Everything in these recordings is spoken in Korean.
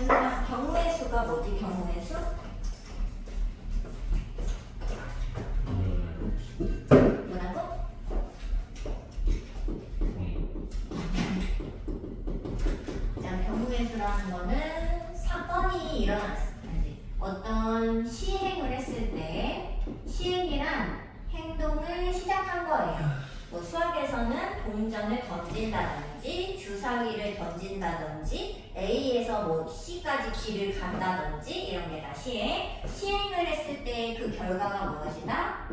경우의 수가 뭐지? 경우의 수? 뭐라고? 자, 경우의 수라는 거는 사건이 일어났을 때 어떤 시행을 했을 때 시행이란 행동을 시작한 거예요. 뭐 수학에서는 동전을 던진다든지 주사위를 던진다든지 A에서 뭐 C까지 길을 간다든지 이런 게 다 시행을 했을 때 그 결과가 무엇이다?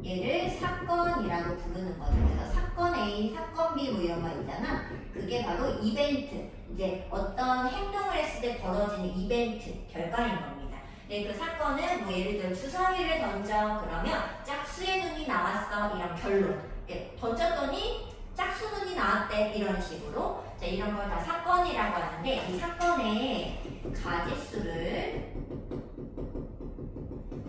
얘를 사건이라고 부르는 거죠. 그래서 사건 A, 사건 B 뭐 이런 거 있잖아. 그게 바로 이벤트. 이제 어떤 행동을 했을 때 벌어지는 이벤트 결과인 겁니다. 네, 그 사건은 뭐 예를 들어 주사위를 던져 그러면 짝수의 눈이 나왔어 이런 결론. 던졌더니 짝수 눈이 나왔대 이런 식으로. 자, 이런 걸 다 사건이라고 하는데 이 사건의 가지수를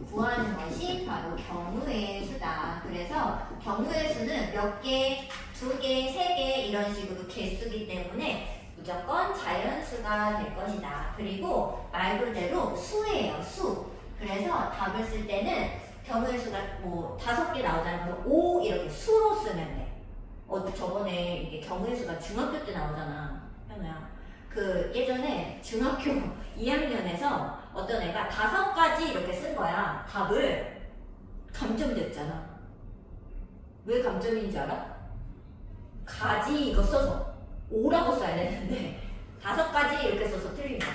구하는 것이 바로 경우의 수다. 그래서 경우의 수는 몇 개, 두 개, 세 개 이런 식으로 개수기 때문에 무조건 자연수가 될 것이다. 그리고 말 그대로 수예요, 수. 그래서 답을 쓸 때는 경우의 수가 뭐 5개 나오잖아요. 그래서 5 이렇게 수로 쓰면 돼. 저번에 이게 경우의 수가 중학교 때 나오잖아. 현우야. 그 예전에 중학교 2학년에서 어떤 애가 5가지 이렇게 쓴 거야. 답을. 감점됐잖아. 왜 감점인지 알아? 가지 이거 써서 5라고 써야 되는데 5가지 이렇게 써서 틀린 거야.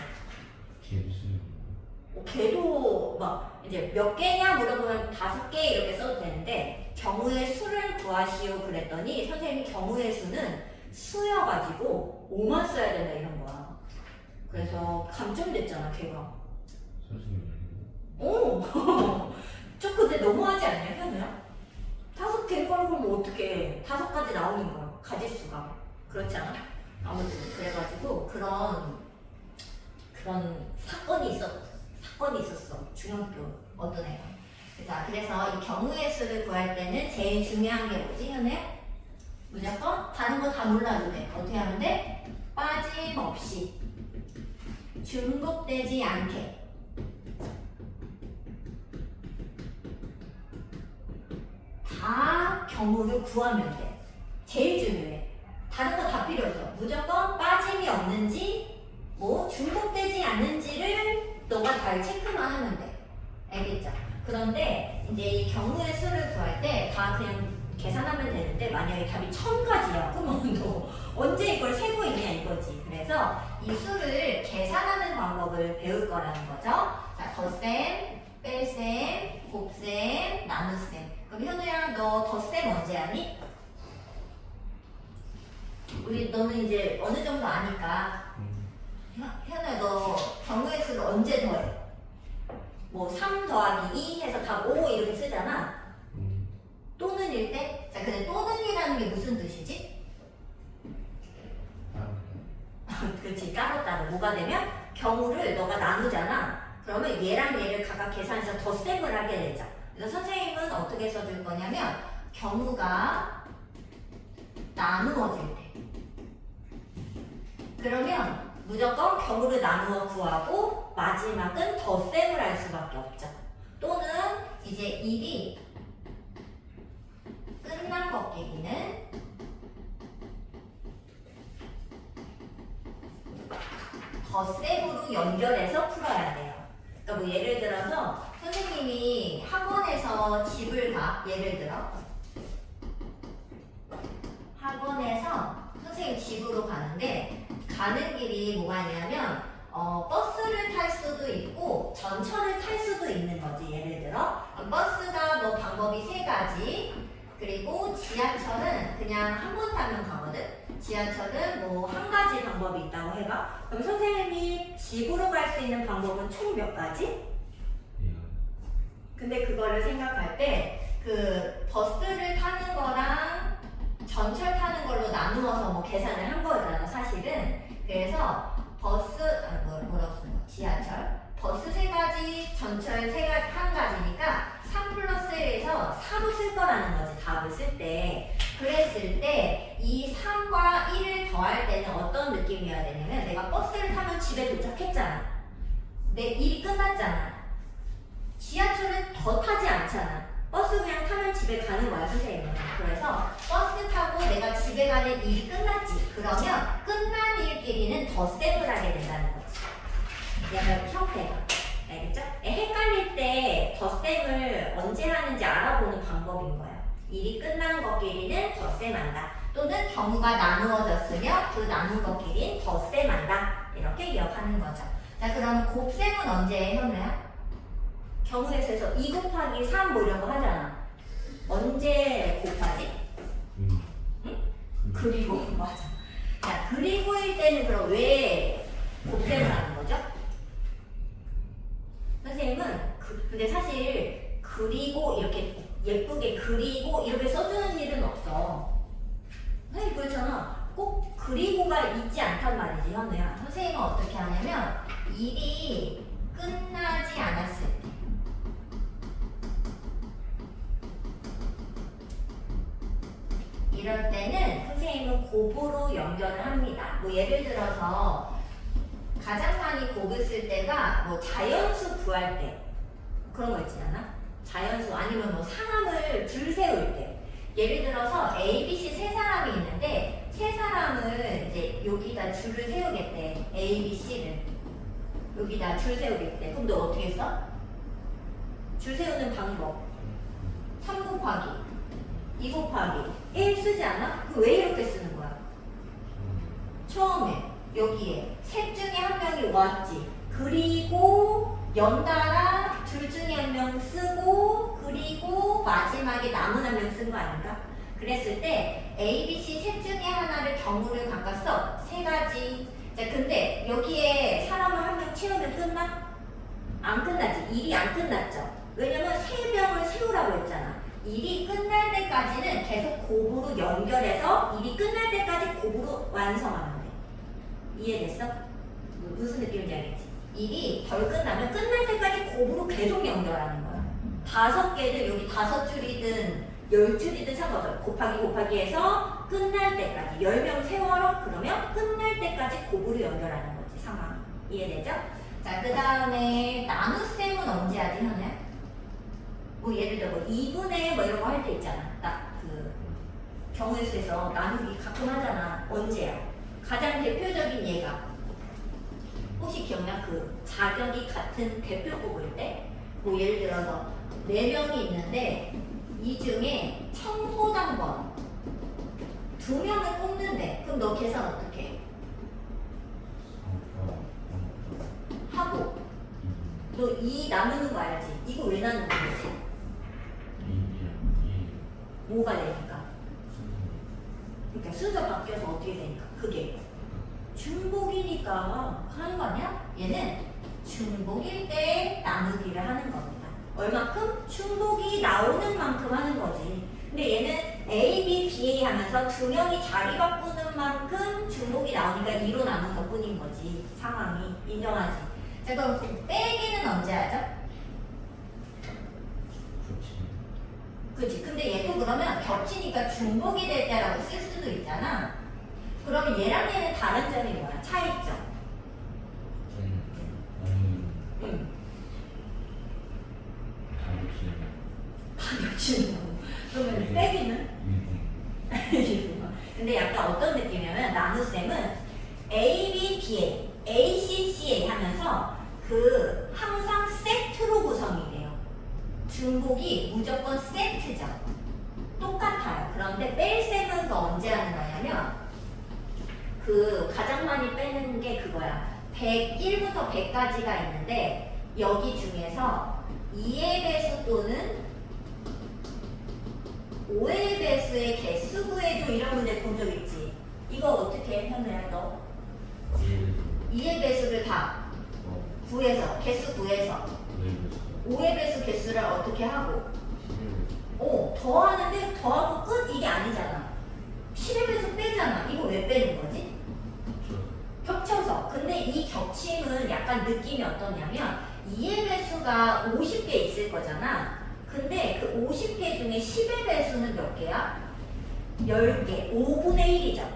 걔도 막 이제 몇 개냐 물어보면 5개 이렇게 써도 되는데 경우의 수를 구하시오 그랬더니 선생님이 경우의 수는 수여가지고 5만 써야 된다 이런 거야. 그래서 감점됐잖아 걔가. 선생님. 오! 저 근데 너무하지 않냐 현우야? 5개일 걸 그러면 어떻게 5가지 나오는 거야 가지수가. 그렇지 않아? 아무튼 그래가지고 그런 사건이 있었어 중학교 어떤 애가. 자, 그래서 이 경우의 수를 구할 때는 제일 중요한 게 뭐지 현우야? 무조건 다른 거 다 몰라도 돼. 어떻게 하면 돼? 빠짐없이 중복되지 않게 다 경우를 구하면 돼. 제일 중요해. 다른 거 다 필요 없어. 무조건 빠짐이 없는지 뭐 중복되지 않는지를 너가 잘 체크만 하면 돼. 알겠죠? 그런데 이제 이 경우의 수를 구할 때 다 그냥 계산하면 되는데 만약에 답이 1000가지야. 그러면 너 언제 이걸 세고 있냐 이거지. 그래서 이 수를 계산하는 방법을 배울 거라는 거죠. 자, 덧셈, 뺄셈, 곱셈, 나눗셈. 그럼 현우야 너 덧셈 언제 하니? 너는 이제 어느 정도 아니까 현우야 너 경우의 수를 언제 더해? 뭐 3 더하기 2 해서 다 5 이렇게 쓰잖아. 또는 일 때? 자, 근데 또는이라는 게 무슨 뜻이지? 그렇지, 따로따로 뭐가 되면 경우를 너가 나누잖아. 그러면 얘랑 얘를 각각 계산해서 덧셈을 하게 되죠. 그래서 선생님은 어떻게 써줄 거냐면 경우가 나누어질 때 그러면 무조건 경우를 나누어 구하고 마지막은 덧셈을 할 수밖에 없죠. 또는 이제 일이 끝난 것 깨기는 덧셈으로 연결해서 풀어야 돼요. 그러니까 뭐 예를 들어서 선생님이 학원에서 집을 가. 예를 들어 학원에서 선생님 집으로 가는데 가는 길이 뭐가 있냐면 버스를 탈 수도 있고 전철을 탈 수도 있는 거지. 예를 들어 버스가 뭐 방법이 3가지 그리고 지하철은 그냥 한 번 타면 가거든. 지하철은 뭐 1가지 방법이 있다고 해봐. 그럼 선생님이 집으로 갈 수 있는 방법은 총 몇 가지? 근데 그거를 생각할 때 그 버스를 타는 거랑 전철 타는 걸로 나누어서 뭐 계산을 한 거잖아 사실은. 그래서 버스 뭐라고 쓰는 거? 지하철 버스 3가지 전철 1가지니까 3 플러스 1에서 4로 쓸 거라는 거지 답을 쓸 때. 그랬을 때 이 3과 1을 더할 때는 어떤 어떤 느낌이어야 되냐면 내가 버스를 타면 집에 도착했잖아. 내 일이 끝났잖아. 지하철은 더 타지 않잖아. 버스 그냥 타면 집에 가는 거야, 선생님은. 그래서 버스 타고 내가 집에 가는 일이 끝났지. 그러면 끝난 일끼리는 덧셈을 하게 된다는 거지. 약간 형태가. 알겠죠? 헷갈릴 때 덧셈을 언제 하는지 알아보는 방법인 거야. 일이 끝난 것끼리는 덧셈한다. 또는 경우가 나누어졌으며 그 나눈 것끼리는 덧셈한다. 이렇게 기억하는 거죠. 자, 그럼 곱셈은 언제 해, 현우야? 경우의 수에서 2 곱하기 3 뭐 이런 거 하잖아. 언제 곱하지? 응? 그리고 맞아. 자, 그리고일 때는 그럼 왜 곱셈을 하는 거죠? 선생님은 근데 사실 그리고 이렇게 예쁘게 그리고 이렇게 써주는 일은 없어. 네, 그렇잖아. 꼭 그리고가 있지 않단 말이지, 현우야. 선생님은 어떻게 하냐면 일이 끝나지 않았을 때 이럴 때는 선생님은 곱으로 연결을 합니다. 뭐 예를 들어서 가장 많이 곱을 쓸 때가 뭐 자연수 구할 때 그런 거 있지 않아? 자연수 아니면 뭐 상함을 줄 세울 때 예를 들어서 A, B, C 세 사람이 있는데 세 사람을 이제 여기다 줄을 세우겠대. A, B, C를 여기다 줄 세우겠대. 그럼 너 어떻게 써? 줄 세우는 방법 3 곱하기 2 곱하기 1 쓰지 않아? 왜 이렇게 쓰는 거야? 처음에 여기에 셋 중에 한 명이 왔지. 그리고 연달아 둘 중에 한 명 쓰고 그리고 마지막에 남은 한 명 쓴 거 아닌가? 그랬을 때 A, B, C 셋 중에 하나를 경우를 각각 써. 세 가지. 자, 근데 여기에 사람을 한 명 채우면 끝나? 안 끝나지. 일이 안 끝났죠. 왜냐면 세 명을 세우라고 했잖아. 일이 끝날 때까지는 계속 곱으로 연결해서 일이 끝날 때까지 곱으로 완성하면 돼. 이해됐어? 무슨 느낌인지 알겠지? 일이 덜 끝나면 끝날 때까지 곱으로 계속 연결하는 거야. 5개든 여기 5줄이든 10줄이든 상관없어. 곱하기 곱하기 해서 끝날 때까지 10명 세워라 그러면 끝날 때까지 곱으로 연결하는 거지, 상황. 이해되죠? 자, 그 다음에 나눗셈은 언제 하지, 현우야? 뭐 예를 들어 뭐 2분의 뭐 이런 거 할 때 있잖아. 딱 그 경우의 수에서 나누기 가끔 하잖아. 언제야? 가장 대표적인 예가 혹시 기억나? 그 자격이 같은 대표 뽑을 때 뭐 예를 들어서 4명이 있는데 이 중에 청소당번 2명을 뽑는데 그럼 너 계산 어떻게 해? 하고 너 2 나누는 거 알지? 이거 왜 나누는 거지? 뭐가 되니까? 그러니까 순서 바뀌어서 어떻게 되니까? 그게 중복이니까 하는 거 아니야? 얘는 중복일 때 나누기를 하는 겁니다. 얼마큼? 중복이 나오는 만큼 하는 거지. 근데 얘는 A, B, B, A 하면서 2명이 자리 바꾸는 만큼 중복이 나오니까 2로 나눈 것 뿐인 거지. 상황이. 인정하지? 자, 그럼 빼기는 언제 하죠? 그치. 근데 얘도 그러면 겹치니까 중복이 될 때라고 쓸 수도 있잖아. 그러면 얘랑 얘는 다른 점이 뭐야? 차이점. 응. 겹치는 거. 그러면 빼기는? 근데 약간 어떤 느낌이냐면 나눗셈은 A, B, B, A, A, C, C, A 하면서 그 항상 세트로 구성이 돼요. 중복이 무조건 세트죠. 똑같아요. 그런데 뺄셈은 그 언제 하는 거냐면 그 가장 많이 빼는 게 그거야. 101부터 100까지가 있는데 여기 중에서 2의 배수 또는 5의 배수의 개수 구해줘 이런 문제 본 적 있지? 이거 어떻게 해, 현우야 너? 2의 배수를 다 구해서 개수 구해서 5의 배수 개수를 어떻게 하고 더하는데 더하고 끝 이게 아니잖아. 10의 배수 빼잖아. 이거 왜 빼는 거지? 겹쳐서. 근데 이 겹침은 약간 느낌이 어떠냐면 2의 배수가 50개 있을 거잖아. 근데 그 50개 중에 10의 배수는 몇 개야? 10개. 5분의 1이죠.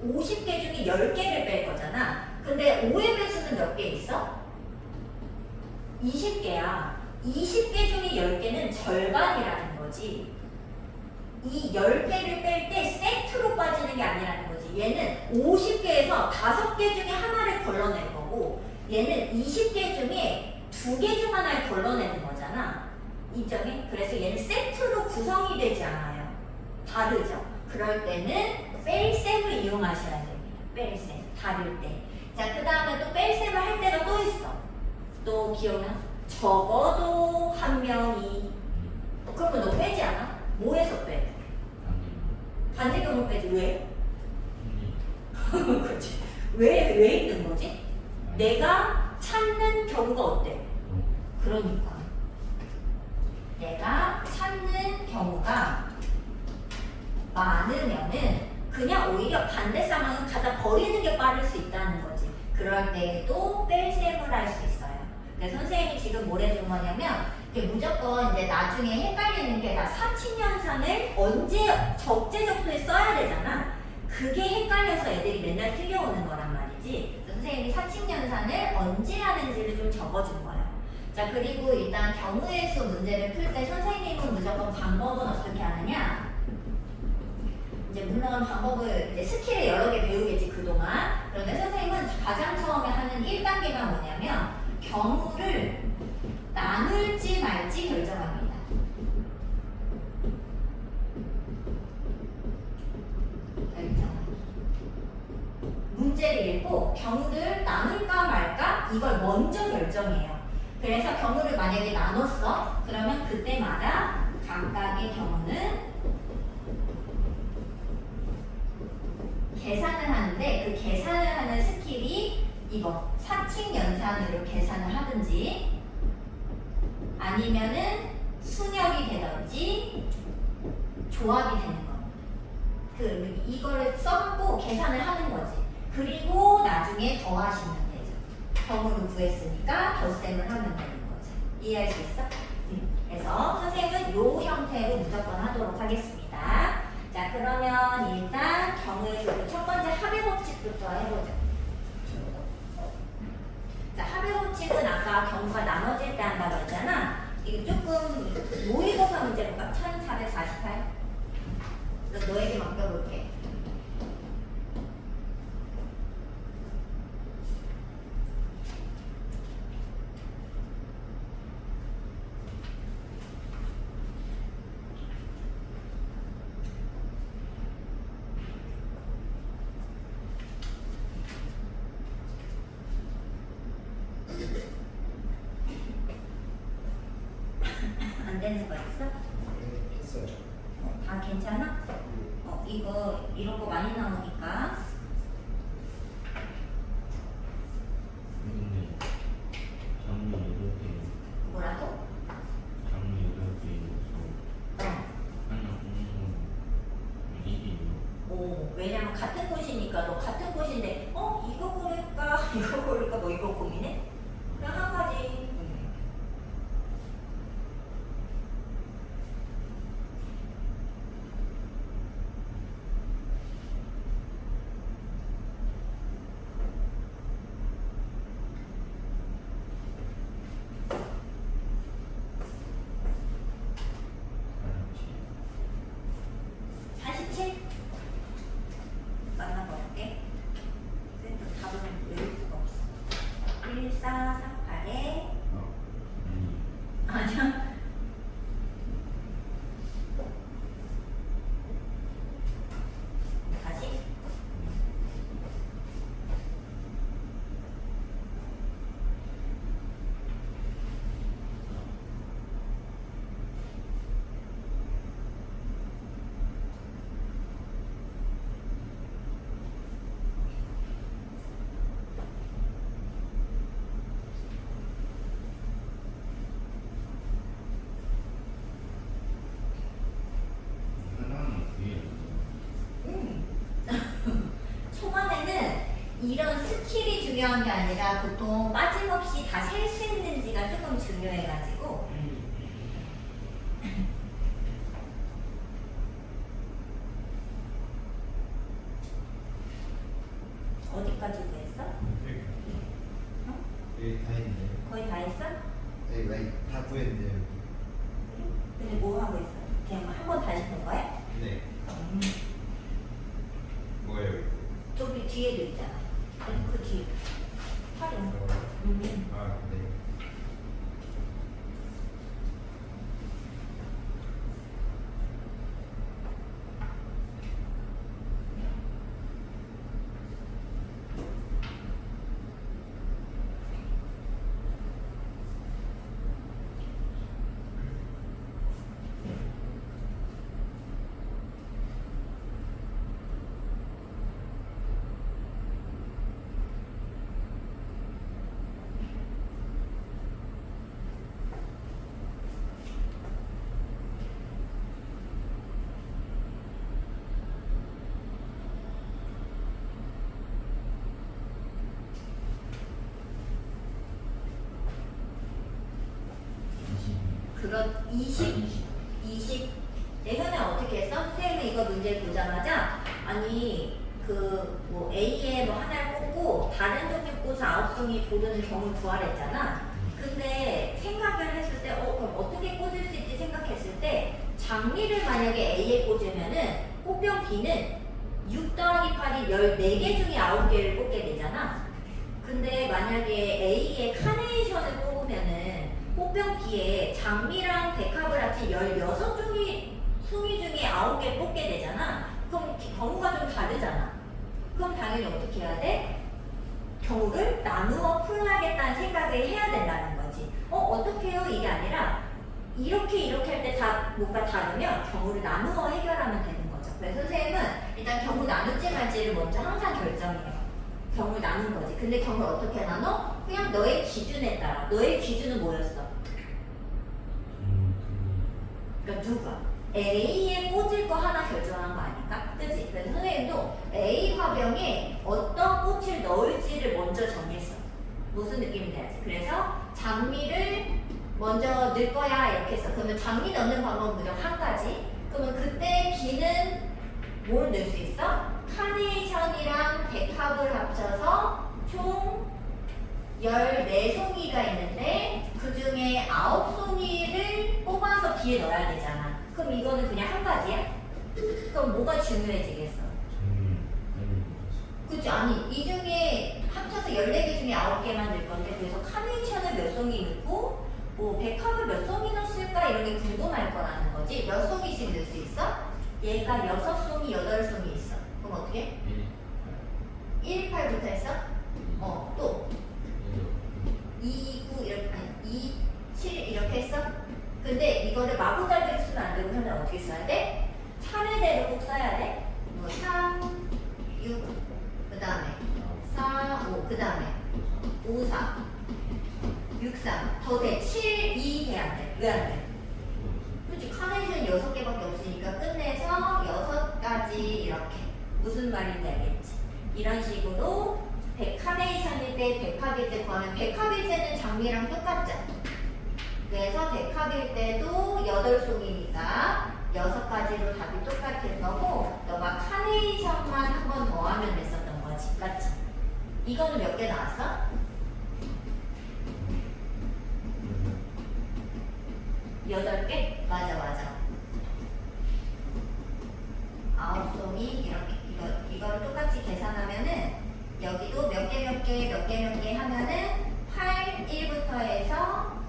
50개 중에 10개를 뺄 거잖아. 근데 5의 배수는 몇 개 있어? 20개야. 20개 중에 10개는 절반이라는 거지. 이 10개를 뺄 때 세트로 빠지는 게 아니라는 거지. 얘는 50개에서 5개 중에 하나를 걸러낼 거고, 얘는 20개 중에 2개 중 하나를 걸러내는 거잖아. 인정해? 그래서 얘는 세트로 구성이 되지 않아요. 다르죠? 그럴 때는 뺄셈을 이용하셔야 됩니다. 뺄셈. 다를 때. 자, 그 다음에 또 뺄셈을 할 때가 또 있어. 또 기억나? 적어도 한 명이. 그러면 너 빼지 않아? 뭐해서 빼? 반대경우 빼지. 왜? 그렇지. 왜 있는 거지? 내가 찾는 경우가 어때? 그러니까 내가 찾는 경우가 많으면은 그냥 오히려 반대 상황은 갖다 버리는 게 빠를 수 있다는 거지. 그럴 때에도 뺄셈을 할 수 있어요. 그래서 선생님이 지금 뭘 해준 거냐면 무조건 이제 나중에 헷갈리는 게 다 사칙연산을 언제 적재적소에 써야 되잖아. 그게 헷갈려서 애들이 맨날 틀려오는 거란 말이지. 그래서 선생님이 사칙연산을 언제 하는지를 좀 적어준 거야. 자, 그리고 일단 경우의 수 문제를 풀 때 선생님은 무조건 방법은 어떻게 하느냐? 이제 물론 방법을 이제 스킬을 여러 개 배우겠지 그동안. 그런데 선생님은 가장 처음에 하는 1단계가 뭐냐면 경우를 나눌지 말지 결정합니다. 문제를 읽고 경우를 나눌까 말까 이걸 먼저 결정해요. 그래서 경우를 만약에 나눴어. 그러면 그때마다 각각의 경우는 계산을 하는데 그 계산을 하는 스킬이 이거 사칙연산으로 계산을 하든지 아니면은 순역이 되든지 조합이 되는 겁니다. 이거를 써갖고 계산을 하는 거지. 그리고 나중에 더하시면 되죠. 경우를 구했으니까 덧셈을 하면 되는 거죠. 이해할 수 있어? 그래서 선생님은 이 형태로 무조건 하도록 하겠습니다. 자, 그러면 일단 경우의 수 첫 번째 합의 법칙부터 해보죠. 자, 합의 법칙은 아까 경우가 나눠질 때 한다고 했잖아. 이거 조금 모의고사 문제 볼까? 1448. 너에게 맡겨볼게. 안 되는 거 있어? 했어요. 다 괜찮아? 이거 이런 거 많이 나오니까. 근데 장르 8개, 뭐라고? 장르 8개에서 하나 뽑는 건 일이에요. 왜냐면 같은 곳이니까 너 같은 곳인데 이거 고를까 이거 고를까 뭐 이거 고민해? 그냥 한 가지. 알았지? 47? 만나볼게. 근데 답은 외울 수가 없어. 1438에 아니, 아니야. 다시. 하나는 뒤에 초반에는 이런 스킬이 중요한 게 아니라 보통 빠짐없이 다 셀 수 있는지가 조금 중요해가지고 여기 다 있네. 거의 다 했어? 여기 라인 다 구했는데 여기. 근데 뭐 하고 있어? 그냥 한 번 다시 본 거야? 네. 뭐예요 이거? 저기 뒤에도 있잖아. 아니 그 뒤에. 활용. 아 네. 그런 20 예전에 어떻게 했어? 선생님이 이거 문제를 보자마자 아니 그 뭐 A에 뭐 하나를 꽂고 다른 종류 꽂아서 9종이 고르는 경우를 구하랬잖아. 근데 생각을 했을 때 그럼 어떻게 꽂을 수 있지 생각했을 때 장미를 만약에 A에 꽂으면은 꽃병 B는 6 더하기 8이 14개 중에 9개를 꽂게 되잖아. 근데 만약에 A에 카네이션을 꽂으면은 꽃병 B에 장미랑 데카브라치 16종이 송이 중에 9개 뽑게 되잖아. 그럼 경우가 좀 다르잖아. 그럼 당연히 어떻게 해야 돼? 경우를 나누어 풀어야겠다는 생각을 해야 된다는 거지. 어떻게 해요? 이게 아니라 이렇게 할 때 다 뭔가 다르면 경우를 나누어 해결하면 되는 거죠. 그래서 선생님은 일단 경우 나눌지 말지를 먼저 항상 결정해요. 경우를 나눈 거지. 근데 경우를 어떻게 나눠? 그냥 너의 기준에 따라. 너의 기준은 뭐였어? 그러니까 누가? A에 꽂을 거 하나 결정한 거 아닐까? 그치? 그래서 선생님도 A 화병에 어떤 꽃을 넣을지를 먼저 정했어. 무슨 느낌인지 알지? 그래서 장미를 먼저 넣을 거야 이렇게 했어. 그러면 장미 넣는 방법은 무조건 한 가지. 그러면 그때 B는 뭘 넣을 수 있어? 카네이션이랑 백합을 합쳐서 총 14송이가 있는데 그 중에 9송이를 뽑아서 B에 넣어야 되잖아. 그럼 이거는 그냥 한 가지야? 그럼 뭐가 중요해지겠어? 그치? 아니 이 중에 합쳐서 14개 중에 9개만 넣을 건데 그래서 카네이션을 몇 송이 넣고 뭐 백합을 몇 송이 넣었을까 이런 게 궁금할 거라는 거지. 몇 송이씩 넣을 수 있어? 얘가 6송이, 8송이 있어. 그럼 어떻게? 1, 8부터 했어? 또 2, 9 이렇게 아니 2, 7 이렇게 했어? 근데 이거를 마구잡이로 쓰면 안 되고 현재 어떻게 써야 돼? 차례대로 꼭 써야 돼. 뭐 3, 6, 그 다음에 4, 5, 그 다음에 5, 4, 6, 3, 더 돼. 7, 2 돼, 안 돼? 왜 안 돼? 그렇지. 카네이션 6개밖에 없으니까 끝내서 6가지 이렇게. 무슨 말인지 알겠지? 이런 식으로 카네이션일 때, 백합일 때 구하면 백합일 때는 장미랑 똑같죠? 그래서 백합일 때도 8송이니까 6가지로 답이 똑같을 거고 너가 카네이션만 한 번 더 하면 됐었던 거지. 맞지? 이거는 몇 개 나왔어? 8개? 맞아. 9송이 이렇게 이거를 똑같이 계산하면은 여기도 몇 개 하면은 8, 1부터 해서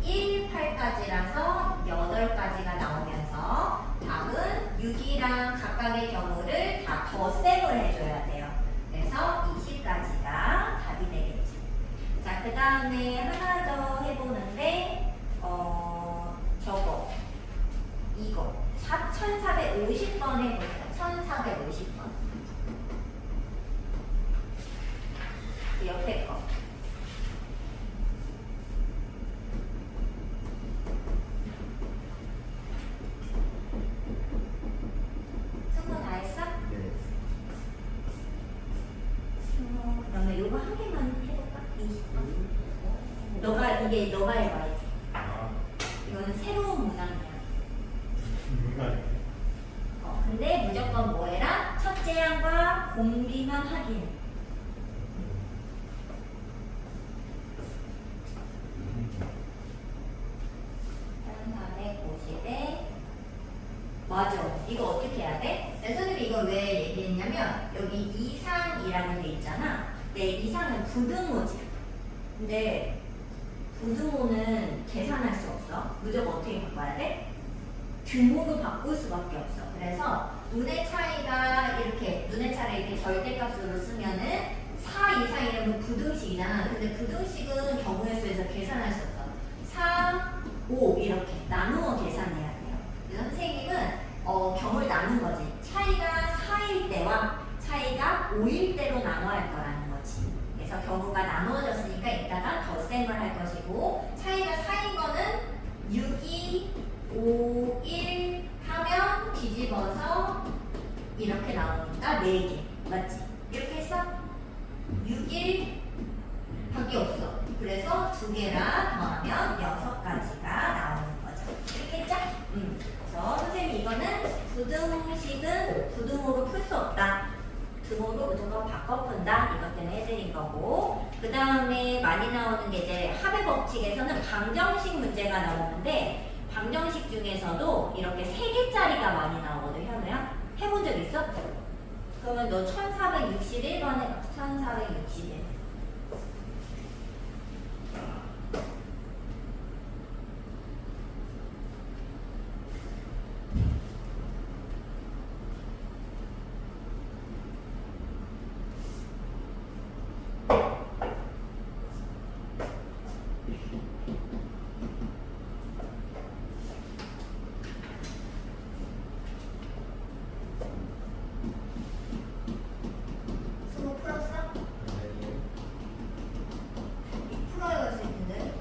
1, 8까지라서 8가지가 나오면서 답은 6이랑 각각의 경우를 다 덧셈을 해줘야 돼요. 그래서 20가지가 답이 되겠죠. 자, 그 다음에 하나 더 해보는데 이거 1450번 해보세요. 1450번 그 옆에 거 승부 다 했어? 네. 그러면 요거 한 개만 해볼까? 20번 너가 해봐야지. 이거는 새로운 문항이야. 근데 무조건 뭐 해라? 첫째 항과 공비만 확인. 네, 이상은 부등호지. 근데 부등호는 계산할 수 없어. 무조건 어떻게 바꿔야 돼? 등호로 바꿀 수밖에 없어. 그래서 눈의 차이가 이렇게 눈의 차이를 이렇게 절대값으로 쓰면은 4 이상이면 부등식이잖아. 근데 부등식은 경우의 수에서 계산할 수 없어. 4, 5 이렇게 나누어 계산해야 돼요. 그래서 선생님은 경우를 나눈 거지. 차이가 4일 때와 차이가 5일 때로 나눠야 할 거라는 거지. 그래서 경우가 나누어졌으니까 이따가 덧셈을 할 것이고 차이가 4인 거는 6, 2, 5, 1 하면 뒤집어서 이렇게 나오니까 4개. 맞지? 이렇게 했어? 6, 1 밖에 없어. 그래서 2개랑 더하면 6가지가 나오는 거죠. 이렇게 했죠? 그래서 선생님 이거는 부등식은 부등호로 풀 수 없다. 등호로 무조건 바꿔 푼다. 이것 때문에 해드린 거고. 그 다음에 많이 나오는 게 이제 합의 법칙에서는 방정식 문제가 나오는데 방정식 중에서도 이렇게 3개짜리가 많이 나오거든. 현우야? 해본 적 있어? 그러면 너 1461번 해봐. 1461. 수고 풀었어? 풀어야 할 수 있는데.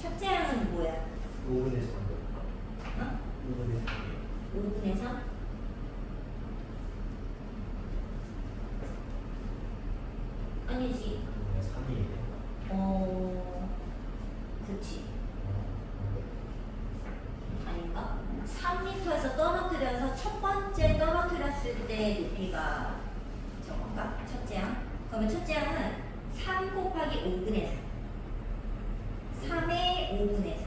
첫째 항은 뭐야? 5분의 3. 어? 5분의 3. 5분의 3? 아니지. 5분의 3이에요. 그치. 아닌가? 3m에서 떨어뜨려서 첫 번째 떨어뜨렸을 때 높이가 저건가? 첫째 항? 그러면 첫째 항은 3 곱하기 5분의 3. 3의 5분의 3.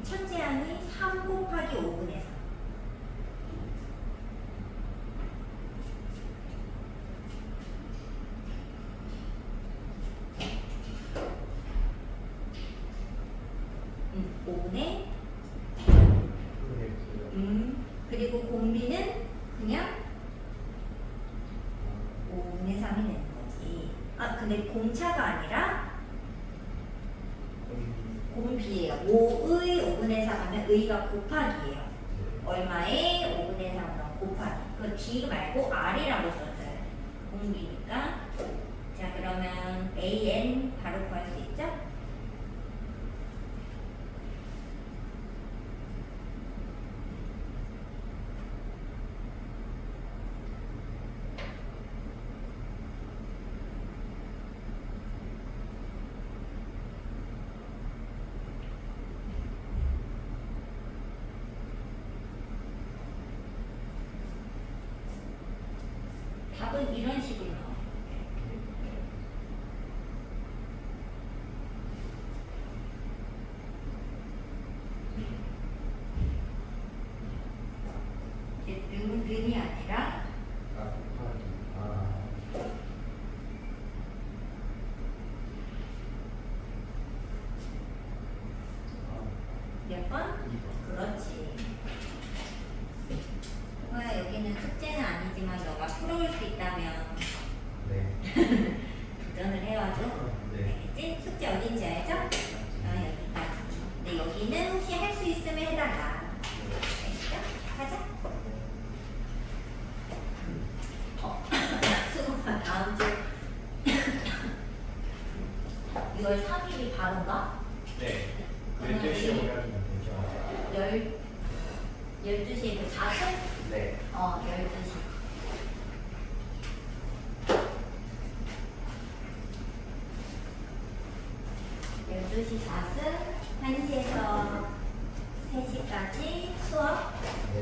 첫째 항이 3 곱하기 5분의 3. 그리고 공비는 그냥 5분의 3이 되는 거지. 아, 근데 공차가 아니라 공비예요. 5의 5분의 3 하면 의가 곱하기예요. 얼마의 5분의 3으로 곱하기. 그 D 말고 R이라고 썼어요. 공비니까. 자, 그러면 AN 바로 구할 수 있죠? 답은 이런 식으로 나와요. 는이 아니라 몇 번? 2번. 그렇지. 뭐야, 여기는 숙제는 아니지만 너가 풀어올 수 있다면 네. 도전을 해와줘. 네. 알겠지? 숙제 어딘지 알죠? 여기까지. 근데 여기는 혹시 할 수 있으면 해달라. 알겠죠? 가자. 수고가 다음 주 6월 3일이 바로인가? 네. 12시에 오면 되죠. 12시에 그 자습? 네. 12시. 12시 자습, 1시에서 3시까지 수업. 네.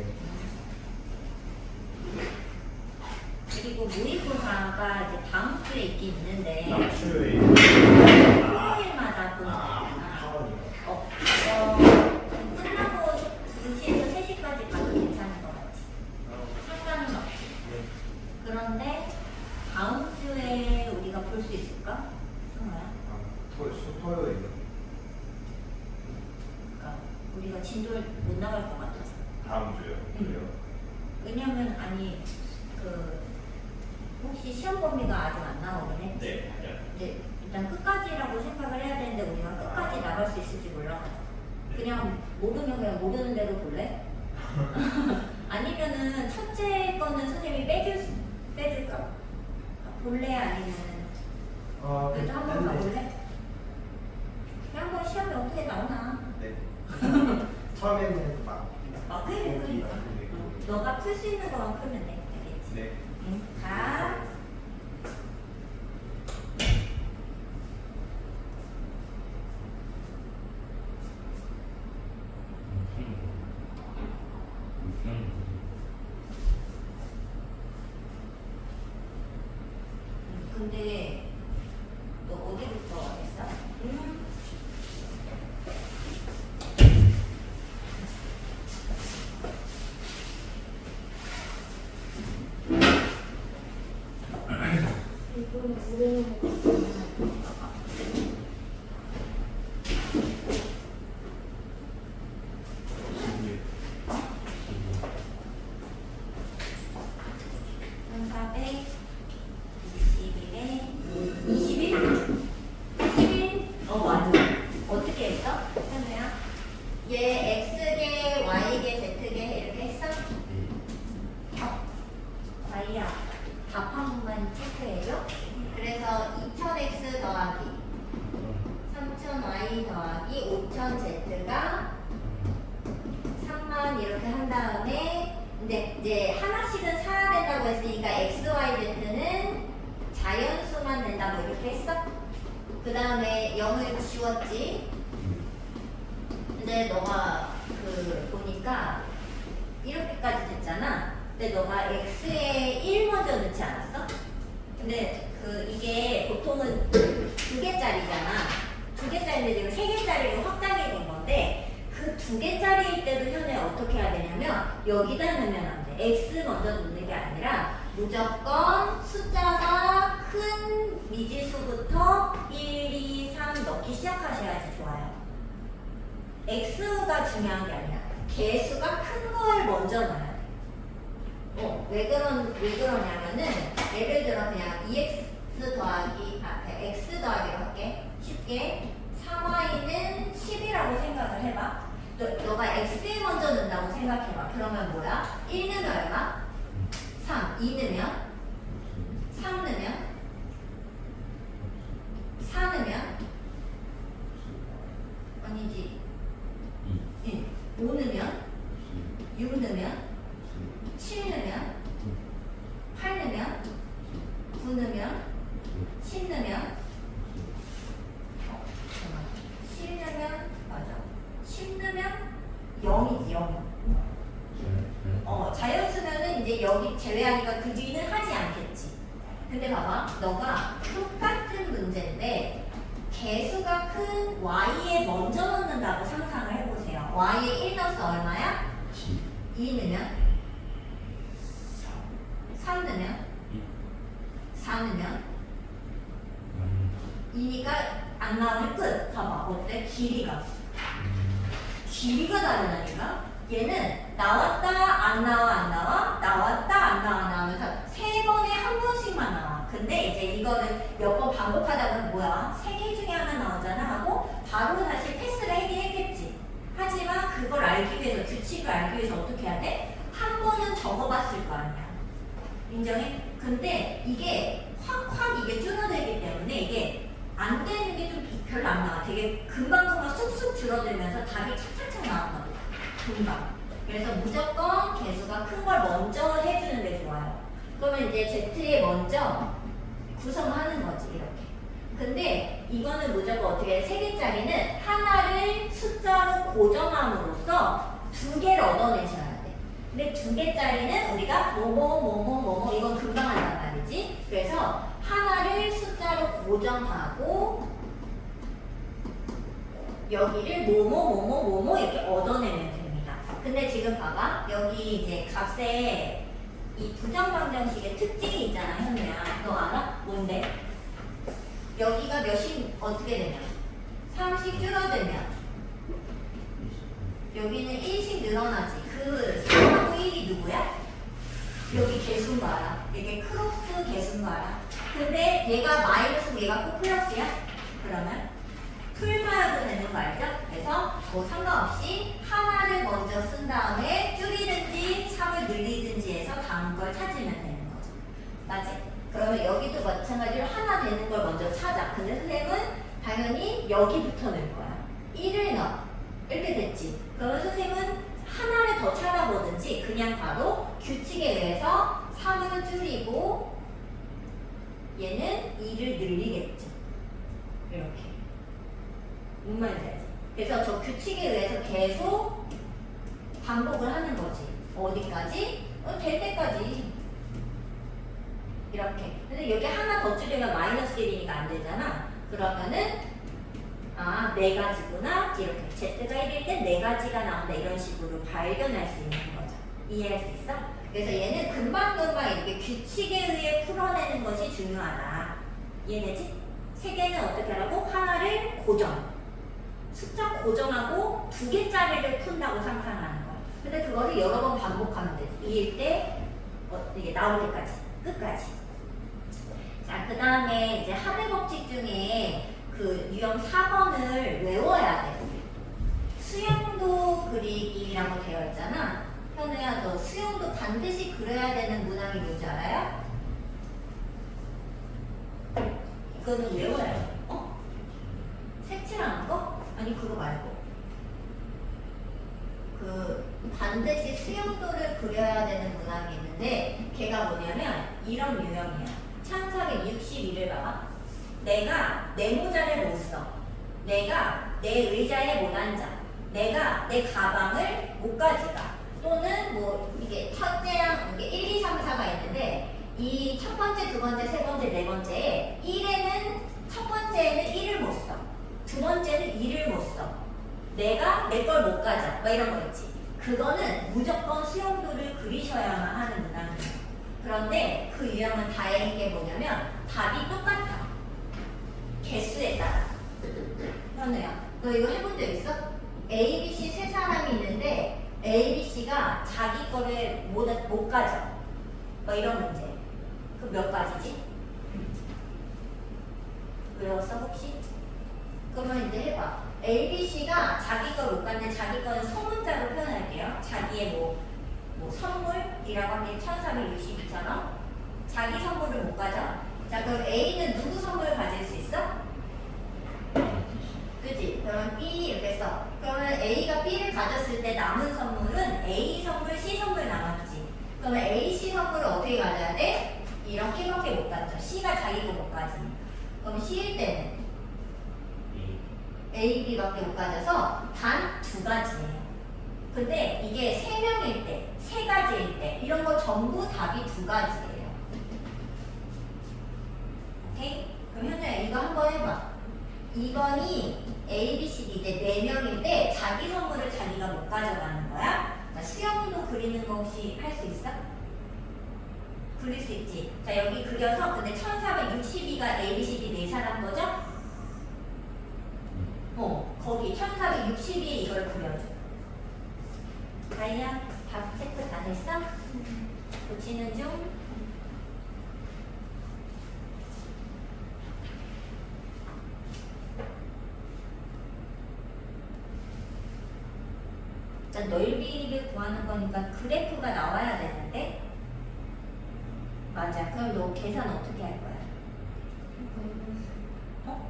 그리고 모의고사가 이제 다음 주에 있긴 있는데 남추의 토요일마다 보는 거잖아. 학원이요. 끝나고 2시에서 3시까지 가도 괜찮은 거 같지? 상관은 없지. 네. 그런데 다음 주에 우리가 볼 수 있을까? 승우야? 토요일. 그러니까 우리가 진도를 못 나갈 것 같아서. 다음 주요. 그래요? 왜냐면 아니 그 혹시 시험 범위가 아직 안 나오긴 했지? 네, 맞아요. 근데 일단 끝까지라고 생각을 해야 되는데 우리가 끝까지 나갈 수 있을지 몰라가지고 그냥 모르면 그냥 모르는 대로 볼래? 아니면은 첫째 거는 선생님이 빼줄까? 볼래? 아니면은 그래도 한번 가볼래? 그냥 한번 시험이 어떻게 나오나? 네. 처음에는 막. 그래 그러니까 너가 풀 수 있는 것만 풀면 돼 알겠지? 네. 응, 가. 근데 너 어디부터 했어? 이거는 모르는 거 같아. 맞아. 어떻게 했어? 현우야? 얘 X개, Y개, Z개 이렇게 했어? Y야. 답 한 번만 체크해줘. 그래서 2000X 더하기 3000Y 더하기 5000Z가 3만 이렇게 한 다음에 근데 이제 하나씩은 사야 된다고 했으니까 X, Y, Z는 자연수만 된다고 이렇게 했어? 그 다음에 0을 지웠지? 근데 너가 보니까 이렇게까지 됐잖아. 근데 너가 X에 1 먼저 넣지 않았어? 근데 이게 보통은 2개짜리잖아. 2개짜리인데 지금 3개짜리로 확장이 된 건데 그 2개짜리일 때도 현재 어떻게 해야 되냐면 여기다 넣으면 안 돼. X 먼저 넣는 게 아니라 무조건 숫자가 큰 미지수부터 1, 2, 3 넣기 시작하셔야지 좋아요. X가 중요한 게 아니야. 개수가 큰 걸 먼저 넣어야 돼. 왜 그러냐면은 예를 들어 그냥 2x 더하기 x 더하기로 할게. 쉽게 3y는 10이라고 생각을 해봐. 너가 x에 먼저 넣는다고 생각해봐. 그러면 뭐야? 1 넣으면 얼마? 3. 2 넣으면? 3 넣으면? 4 넣으면? 아니지. 5 넣으면? 6 넣으면? 7 넣으면? 8 넣으면? 9 넣으면? 10 넣으면? 10 넣으면? 맞아. 10 넣으면? 0이지 0. 자연수면은 이제 여기 제외하니까 그 뒤는 하지 않겠지. 근데 봐봐. 너가 똑같은 문제인데 개수가 큰 y에 먼저 넣는다고 상상을 해보세요. y에 1 넣어서 얼마야? 2 넣으면? 3 넣으면? 4 넣으면? 2니까 안 나오면 끝. 봐봐. 어때? 길이가 다르다니까? 얘는 나왔다 안 나와 안 나와 나왔다 안 나와 나오면서 3번에 한 번씩만 나와. 근데 이제 이거는 몇 번 반복하다 보면 뭐야? 3개 중에 하나 나오잖아 하고 바로 다시 패스를 하긴 했겠지. 하지만 그걸 알기 위해서 규칙을 알기 위해서 어떻게 해야 돼? 한 번은 적어봤을 거 아니야. 인정해? 근데 이게 확 이게 줄어들기 때문에 이게 안 되는 게 좀 별로 안 나와. 되게 금방금방 쑥쑥 줄어들면서 답이 착착착 나왔거든. 금방. 그래서 무조건 개수가 큰 걸 먼저 해주는 게 좋아요. 그러면 이제 Z에 먼저 구성하는 거지 이렇게. 근데 이거는 무조건 어떻게 해? 3개짜리는 하나를 숫자로 고정함으로써 2개를 얻어내셔야 돼. 근데 2개짜리는 우리가 뭐뭐 이건 금방 한단 말이지. 그래서 하나를 숫자로 고정하고 여기를 뭐뭐 이렇게 얻어내면 됩니다. 근데 지금 봐봐. 여기 이제 값에 이 부정방정식의 특징이 있잖아, 현우야. 너 알아? 뭔데? 여기가 몇이 어떻게 되냐? 3씩 줄어들면 여기는 1씩 늘어나지. 그 3하고 1이 누구야? 여기 개수인 거 알아? 이게 크로스 개수인 거 알아? 근데 얘가 마이너스고 얘가 꼭 플러스야? 그러면 풀마여도 되는 거 알죠? 그래서 뭐 상관없이 하나를 먼저 쓴 다음에 줄이든지 3을 늘리든지 해서 다음 걸 찾으면 되는 거죠. 맞지? 그러면 여기도 마찬가지로 하나 되는 걸 먼저 찾아. 근데 선생님은 당연히 여기부터 넣을 거야. 1을 넣어. 이렇게 됐지? 그러면 선생님은 하나를 더 찾아보든지 그냥 바로 규칙에 의해서 3을 줄이고 얘는 2를 늘리겠죠. 이렇게. 뭔 말인지 알지? 그래서 저 규칙에 의해서 계속 반복을 하는 거지. 어디까지? 될 때까지. 이렇게. 근데 여기 하나 더 줄이면 마이너스 1이니까 안 되잖아. 그러면은 아, 4가지구나. 이렇게. Z가 1일 때 4가지가 나온다. 이런 식으로 발견할 수 있는 거죠. 이해할 수 있어? 그래서 얘는 금방금방 이렇게 규칙에 의해 풀어내는 것이 중요하다. 이해되지? 3개는 어떻게 하라고? 하나를 고정. 숫자 고정하고 2개짜리를 푼다고 상상하는 거야. 근데 그거를 여러 번 반복하면 되지. 2일 때 이게 나올 때까지. 끝까지. 자, 그 다음에 이제 합의 법칙 중에 그 유형 4번을 외워야 돼. 수영도 그리기라고 되어 있잖아. 현우야, 너 수영도 반드시 그려야 되는 문항이 뭔지 알아요? 이거는 외워야 돼. 어? 색칠하는 거? 아니, 그거 말고. 그 반드시 수영도를 그려야 되는 문항이 있는데 걔가 뭐냐면 이런 유형이야. 1462를 봐봐. 내가 내 모자를 못 써. 내가 내 의자에 못 앉아. 내가 내 가방을 못 가져가. 또는 뭐 이게 첫째랑 이게 1, 2, 3, 4가 있는데 이 첫 번째, 두 번째, 세 번째, 네 번째에 1에는 첫 번째에는 1을 못 써. 두 번째는 2를 못 써. 내가 내 걸 못 가져. 뭐 이런 거 있지. 그거는 무조건 수용도를 그리셔야만 하는 문항이에요. 그런데 그 유형은 다행인 게 뭐냐면 답이 똑같아. 개수에 따라. 현우야, 너 이거 해본 적 있어? A, B, C 세 사람이 있는데 A, B, C가 자기 거를 못 가져. 뭐 이런 문제. 그 몇 가지지? 외웠어 혹시? 그러면 이제 해봐. A, B, C가 자기 걸 못 가는데 자기 거는 소문자로 표현할게요. 자기의 뭐 선물이라고 하면 1462처럼 자기 선물을 못 가져. 자, 그럼 A는 누구 선물을 가질 수 있어? 그치? 그러면 B 이렇게 써. 그러면 A가 B를 가졌을 때 남은 선물은 A 선물, C 선물 남았지. 그러면 A, C 선물을 어떻게 가져야 돼? 이렇게밖에 못 가져. C가 자기 거 못 가지. 그럼 C일 때는 A, B밖에 못 가져서 단 2가지예요. 근데 이게 3명일 때, 3가지일 때 이런 거 전부 답이 2가지예요. 오케이? 그럼 현우야 이거 한번 해봐. 2번이 A, B, C, D 이제 4명인데 자기 선물을 자기가 못 가져가는 거야. 자, 수영도 그리는 거 혹시 할 수 있어? 그릴 수 있지. 자, 여기 그려서 근데 1462가 A, B, C, D 4사람 거죠? 거기 1462에 이걸 그려줘. 다이야, 답 체크 다 됐어? 고치는 중. 자, 넓이를 구하는 거니까 그래프가 나와야 되는데. 맞아. 그럼 너 계산 어떻게 할 거야?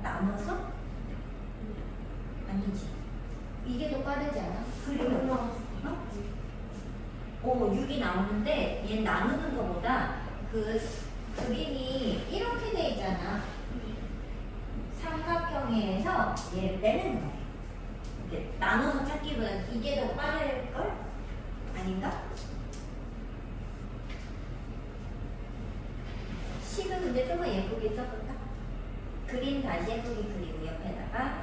나눠서? 아니지. 이게 더 빠르지 않아? 그리고 6이 나오는데 얘 나누는 것보다 그 그림이 이렇게 돼 있잖아. 삼각형에서 얘를 빼는 거야. 이렇게 나눠서 찾기보다 이게 더 빠를걸? 아닌가? 식을 근데 조금 예쁘게 써볼까? 그림 다시 예쁘게 그리고 옆에다가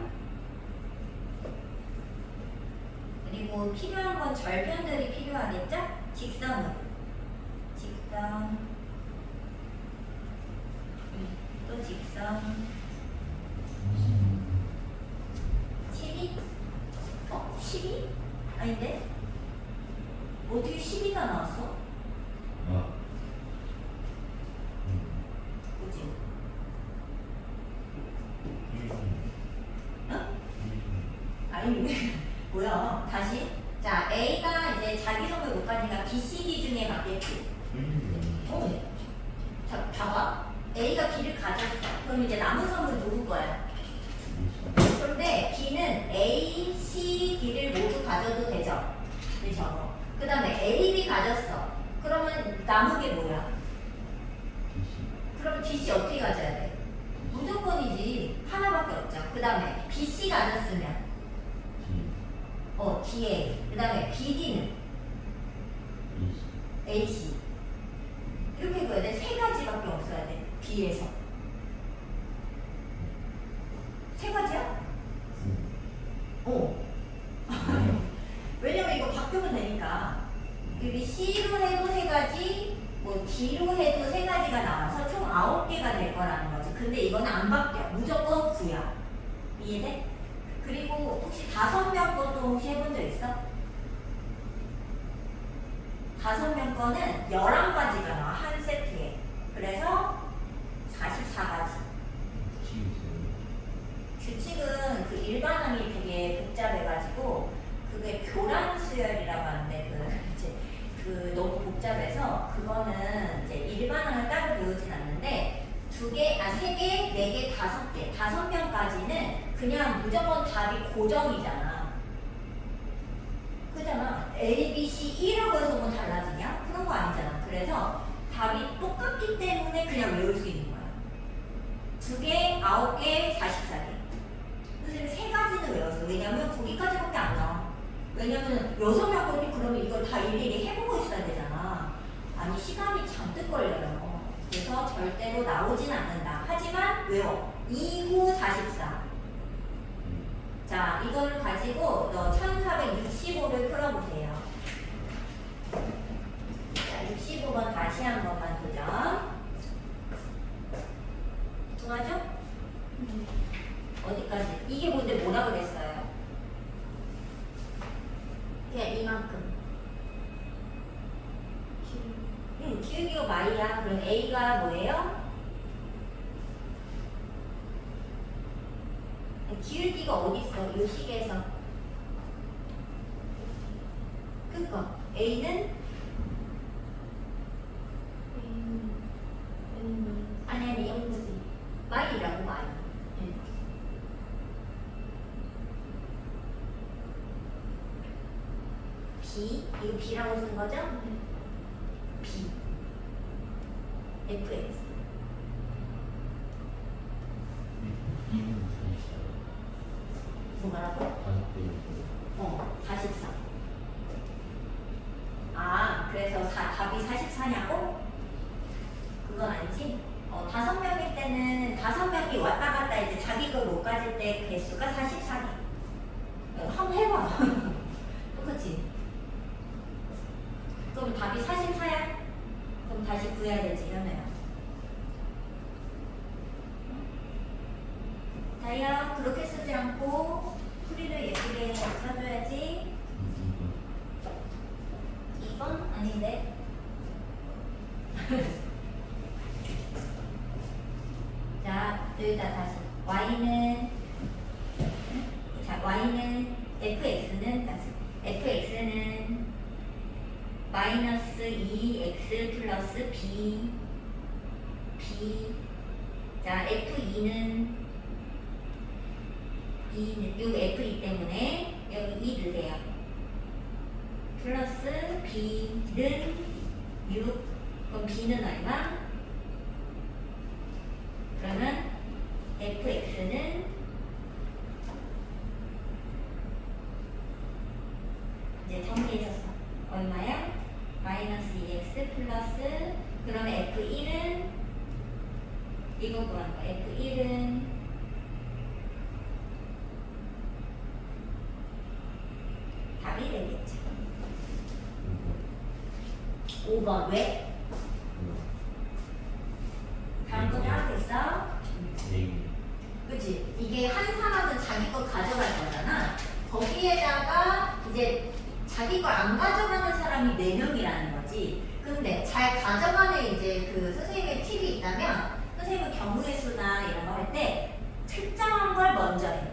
그리고 필요한 건 절편들이 필요하겠죠? 직선으로 직선 또 직선 12? 12? 아닌데? 어떻게 12가 나왔어? 아. 그지? 음. 어? 아니 뭐야 다시 자 A가 이제 자기 성을 못 가니까 B, C, D 중에 맞겠지? 자 봐봐 A가 B를 가졌어 그럼 이제 남은 성을 누구 거야? 그런데 B는 A, C, D를 모두 가져도 되죠? 그죠? 그 다음에 A, B 가졌어 그러면 남은 게 뭐야? 그럼 D, C 어떻게 가져야 돼? 무조건이지 하나밖에 없죠 그 다음에 B, C 가졌으면 DA 그 다음에 BD는 AC 이렇게 그어야 돼. 세 가지밖에 없어야 돼. B에서 세 가지야? 왜냐면 이거 바꾸면 되니까 여기 C로 해도 세 가지 뭐 D로 해도 세 가지가 나와서 총 9개가 될 거라는 거지 근데 이거는 안 바뀌어 무조건 9야 이해돼? 그리고 혹시 5명 것도 혹시 해본 적 있어? 5명 거는 11가지가 나와 한 세트에 그래서 44가지 규칙은 그 일반항이 되게 복잡해가지고 그게 교란 수열이라고 하는데 그 너무 복잡해서 그거는 이제 일반항을 따로 배우진 않는데 2개, 3개, 4개, 5개, 5명까지는 그냥 무조건 답이 고정이잖아. 그잖아. A, B, C, E라고 해서 뭐 달라지냐? 그런 거 아니잖아. 그래서 답이 똑같기 때문에 그냥 외울 수 있는 거야. 2개, 9개, 44개. 선생님 3가지는 외웠어. 왜냐면 거기까지밖에 안 나와. 왜냐면 6명 거니 그러면 이걸 다 일일이 해보고 있어야 되잖아. 아니 시간이 잔뜩 걸려요. 그래서 절대로 나오진 않는다. 하지만 외워. 2구 44. 자, 이걸 가지고 너 1465를 풀어보세요. 자, 65번 다시 한 번만 도전. 통하죠? 어디까지? 이게 뭔데 뭐라 그랬어요? 그냥 이만큼. 기울기가 Y야. 그럼 A가 뭐예요? 기울기가 어디 있어? 이 식에서. 그니까 A는 아니 Y라고 Y. B 이거 B라고 쓴 거죠? B FX 뭐라고? 44. 아, 그래서 답이 44냐고? 그건 아니지? 5명일 때는 5명이 왔다 갔다 이제 자기 걸 못 가질 때 개수가 44개. 한번 해봐. 똑같지? 그럼 답이 44야? 그럼 다시 구해야 되지, 현우야. 다이아 그렇게 쓰지 않고 풀이를 예쁘게 써줘야지. 2번? 아닌데. 자, 여기다 다시 Y는 fx는 마이너스 2x 플러스 b 자 f2는 여기 f2 때문에 여기 2 넣으세요. 플러스 b는 6 그럼 b는 얼마? 그러면 fx는 이제 정리해줬어. 얼마야? 마이너스 2x 플러스 그러면 f1은 이거 그러니까 F1은 답이 되겠죠. 5번 왜? 다음 거 따라겠어? 네. 그치? 이게 한 사람은 자기 걸 가져갈 거잖아. 거기에다가 이제 자기 걸 안 가져가는 사람이 4명이라는 거지. 근데 잘 가져가는 이제 그 선생님의 팁이 있다면 선생님은 경우의 수나 이런 거 할 때 특정한 걸 먼저 해.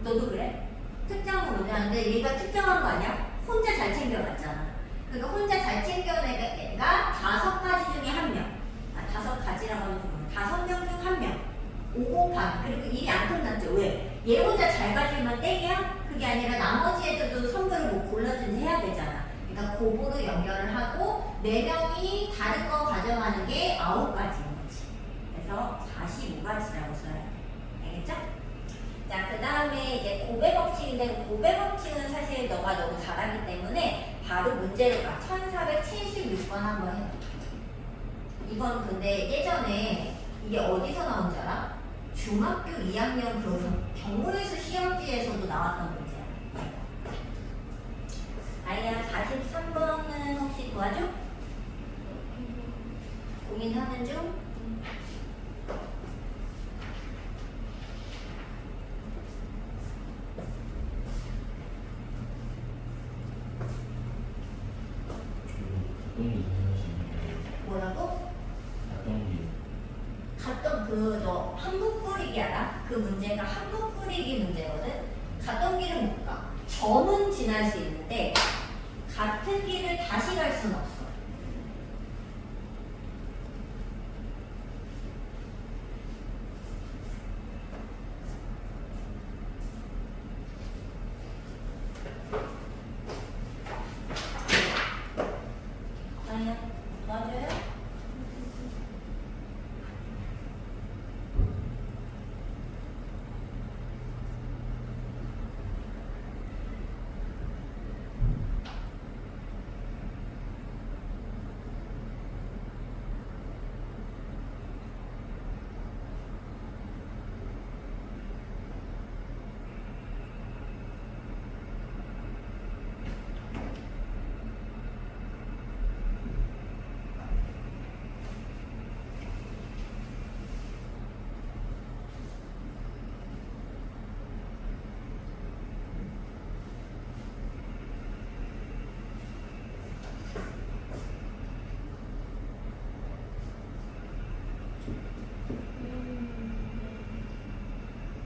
너도 그래? 특정을 먼저 하는데 얘가 특정한 거 아니야? 혼자 잘 챙겨갔잖아. 그러니까 혼자 잘 챙겨내가 애가 5가지 중에 1명. 5가지라고 하면 5명 중 1명. 5 곱하기. 그리고 일이 안 끝났죠. 왜? 얘 혼자 잘 가지면 땡이야? 그게 아니라 나머지 애들도 선물을 뭐 골라든지 해야 되잖아. 그러니까 곱으로 연결을 하고 4명이 다른 거 가져가는 게 9가지인 거지. 그래서 45가지라고 써야 돼. 알겠죠? 자, 그 다음에 이제 곱의 법칙인데 곱의 법칙은 사실 너가 너무 잘하기 때문에 바로 문제로 가. 1476번 한번 해봐. 이건 근데 예전에 이게 어디서 나온 줄 알아? 중학교 2학년 그 경우의 수 시험지에서도 나왔던 문제야. 아이야, 43번은 혹시 도와줘? 고민하는 중? 닭똥기 사용하시는 뭐라고? 닭똥기. 갔던 너 한국 뿌리기 알아? 그 문제가 한국 뿌리기 문제거든? 갔던 길을 못 가. 점은 지날 수 있는데 같은 길을 다시 갈 수는 없어. 아니야, 맞아요?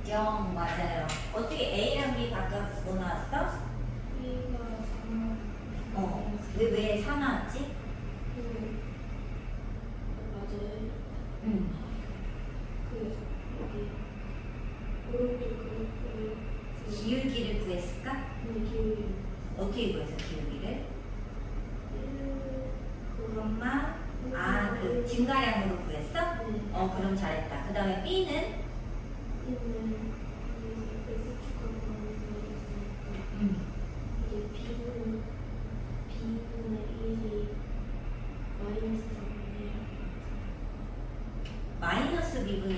영 맞아요. 어떻게 A랑 B 각각 뭐 나왔어? B가 4만 왜 4 나왔지? 맞아요. 응. 그 여기 오른쪽 그래프에 기울기를 구했을까? 기울이 어떻게 구했어 기울기를? 1 그것만 그 증가량으로 구했어? 네. 그럼 잘했다. 그 다음에 B는? B는 X축하고 있으니까 이게 B분의 1이 마이너스 4분의 1. 마이너스 B분의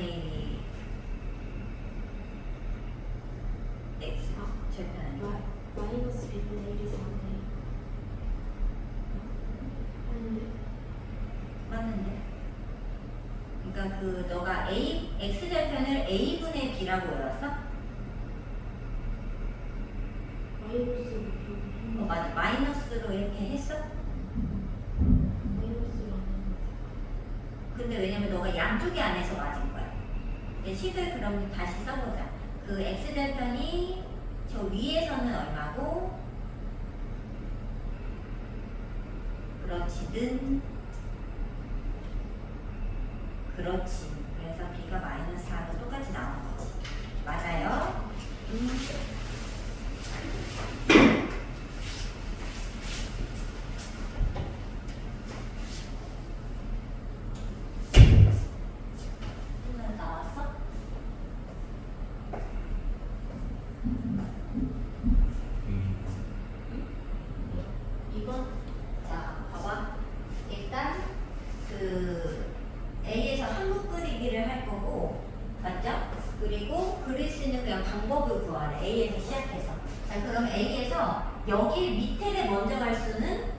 1이 X 절편하는 마이너스 B분의 1이 4분의 1. 아닌데? 맞는데? 그러니까 그 너가 X 절편을 A분의 B라고 외웠어? 마이너스 B. 맞아. 마이너스로 이렇게 했어? 마이너스로 안 했는데. 근데 왜냐면 너가 양쪽이 안에서 맞은 거야. 이제 식을 그럼 다시 써보자. 그 X절편이 저 위에서는 얼마고 그렇지든 그렇지. 그래서 B가 마이너스 4로 똑같이 나오는 거지. 맞아요? 나왔어? 이번 자 봐봐. 일단 그 A에서 한국 A에서 시작해서. 자, 그럼 A에서 여기 밑에를 먼저 갈 수는